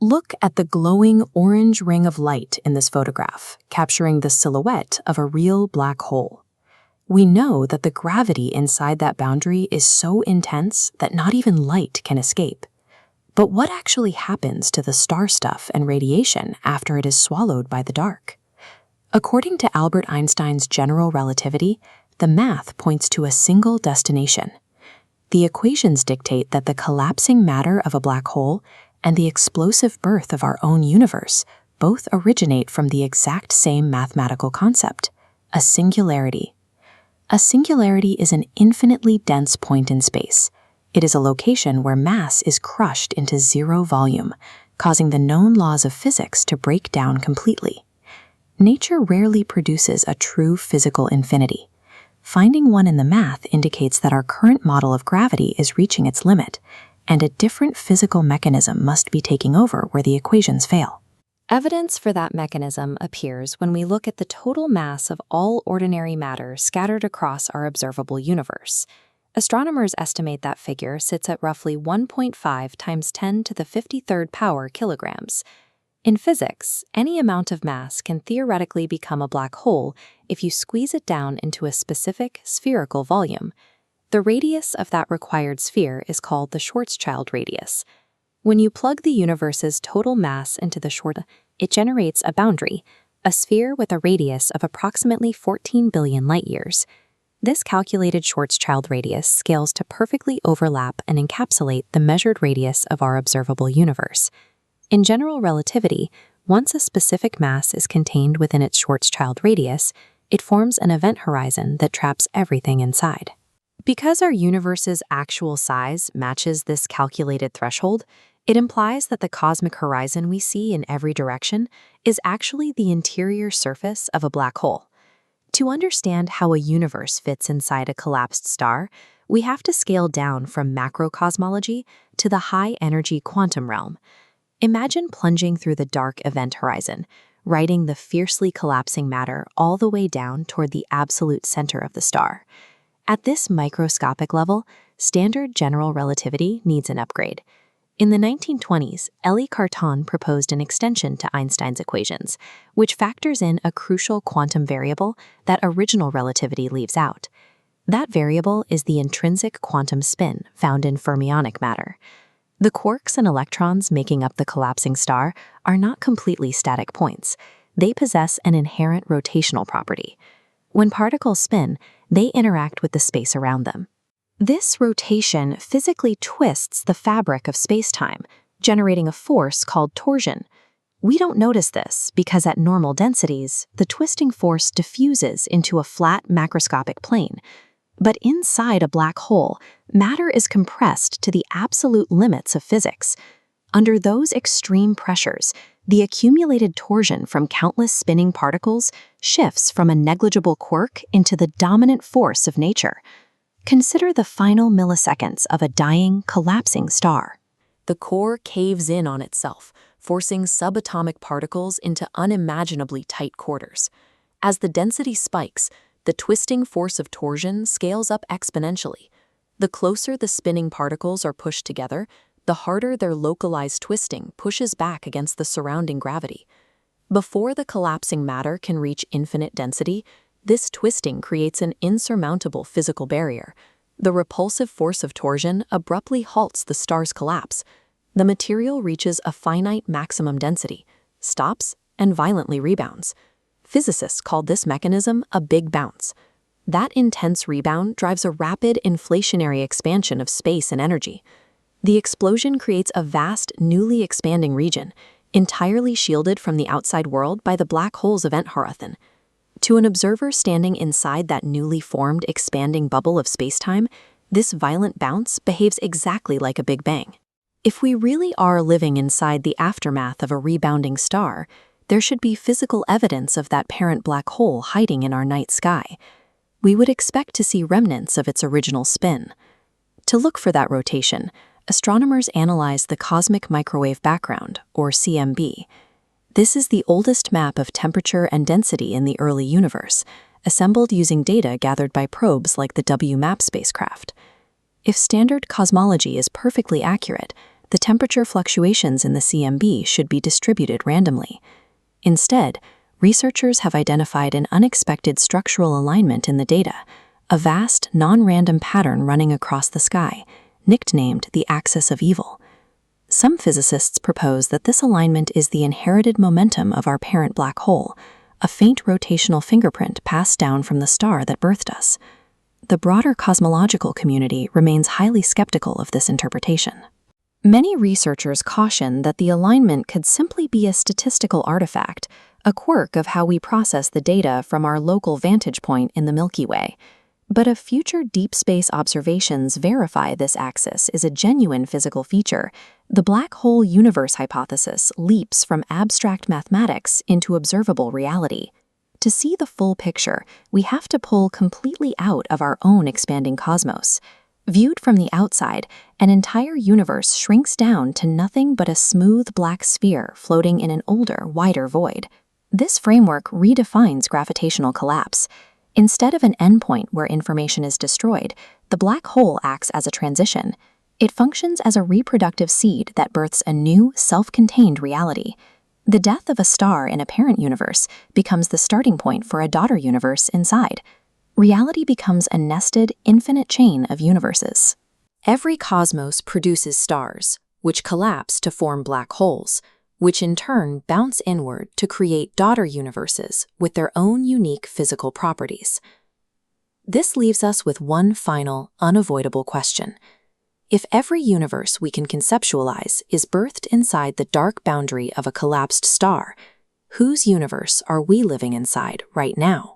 Look at the glowing orange ring of light in this photograph, capturing the silhouette of a real black hole. We know that the gravity inside that boundary is so intense that not even light can escape. But what actually happens to the star stuff and radiation after it is swallowed by the dark? According to Albert Einstein's general relativity, the math points to a single destination. The equations dictate that the collapsing matter of a black hole and the explosive birth of our own universe both originate from the exact same mathematical concept, a singularity. A singularity is an infinitely dense point in space. It is a location where mass is crushed into zero volume, causing the known laws of physics to break down completely. Nature rarely produces a true physical infinity. Finding one in the math indicates that our current model of gravity is reaching its limit, and a different physical mechanism must be taking over where the equations fail. Evidence for that mechanism appears when we look at the total mass of all ordinary matter scattered across our observable universe. Astronomers estimate that figure sits at roughly 1.5 times 10 to the 53rd power kilograms. In physics, any amount of mass can theoretically become a black hole if you squeeze it down into a specific spherical volume. The radius of that required sphere is called the Schwarzschild radius. When you plug the universe's total mass into the Schwarzschild, it generates a boundary, a sphere with a radius of approximately 14 billion light-years. This calculated Schwarzschild radius scales to perfectly overlap and encapsulate the measured radius of our observable universe. In general relativity, once a specific mass is contained within its Schwarzschild radius, it forms an event horizon that traps everything inside. Because our universe's actual size matches this calculated threshold, it implies that the cosmic horizon we see in every direction is actually the interior surface of a black hole. To understand how a universe fits inside a collapsed star, we have to scale down from macrocosmology to the high-energy quantum realm. Imagine plunging through the dark event horizon, riding the fiercely collapsing matter all the way down toward the absolute center of the star. At this microscopic level, standard general relativity needs an upgrade. In the 1920s, Élie Cartan proposed an extension to Einstein's equations, which factors in a crucial quantum variable that original relativity leaves out. That variable is the intrinsic quantum spin found in fermionic matter. The quarks and electrons making up the collapsing star are not completely static points. They possess an inherent rotational property. When particles spin, they interact with the space around them. This rotation physically twists the fabric of space-time, generating a force called torsion. We don't notice this because at normal densities, the twisting force diffuses into a flat macroscopic plane. But inside a black hole, matter is compressed to the absolute limits of physics. Under those extreme pressures, the accumulated torsion from countless spinning particles shifts from a negligible quirk into the dominant force of nature. Consider the final milliseconds of a dying, collapsing star. The core caves in on itself, forcing subatomic particles into unimaginably tight quarters. As the density spikes, the twisting force of torsion scales up exponentially. The closer the spinning particles are pushed together, the harder their localized twisting pushes back against the surrounding gravity. Before the collapsing matter can reach infinite density, this twisting creates an insurmountable physical barrier. The repulsive force of torsion abruptly halts the star's collapse. The material reaches a finite maximum density, stops, and violently rebounds. Physicists call this mechanism a big bounce. That intense rebound drives a rapid inflationary expansion of space and energy. The explosion creates a vast, newly expanding region, entirely shielded from the outside world by the black hole's event horizon. To an observer standing inside that newly formed, expanding bubble of spacetime, this violent bounce behaves exactly like a Big Bang. If we really are living inside the aftermath of a rebounding star, there should be physical evidence of that parent black hole hiding in our night sky. We would expect to see remnants of its original spin. To look for that rotation, astronomers analyze the cosmic microwave background, or CMB. This is the oldest map of temperature and density in the early universe, assembled using data gathered by probes like the WMAP spacecraft. If standard cosmology is perfectly accurate, the temperature fluctuations in the CMB should be distributed randomly. Instead, researchers have identified an unexpected structural alignment in the data, a vast, non-random pattern running across the sky, nicknamed the axis of evil. Some physicists propose that this alignment is the inherited momentum of our parent black hole, a faint rotational fingerprint passed down from the star that birthed us. The broader cosmological community remains highly skeptical of this interpretation. Many researchers caution that the alignment could simply be a statistical artifact, a quirk of how we process the data from our local vantage point in the Milky Way. But if future deep space observations verify this axis is a genuine physical feature, the black hole universe hypothesis leaps from abstract mathematics into observable reality. To see the full picture, we have to pull completely out of our own expanding cosmos. Viewed from the outside, an entire universe shrinks down to nothing but a smooth black sphere floating in an older, wider void. This framework redefines gravitational collapse. Instead of an endpoint where information is destroyed, the black hole acts as a transition. It functions as a reproductive seed that births a new, self-contained reality. The death of a star in a parent universe becomes the starting point for a daughter universe inside. Reality becomes a nested, infinite chain of universes. Every cosmos produces stars, which collapse to form black holes, which in turn bounce inward to create daughter universes with their own unique physical properties. This leaves us with one final, unavoidable question. If every universe we can conceptualize is birthed inside the dark boundary of a collapsed star, whose universe are we living inside right now?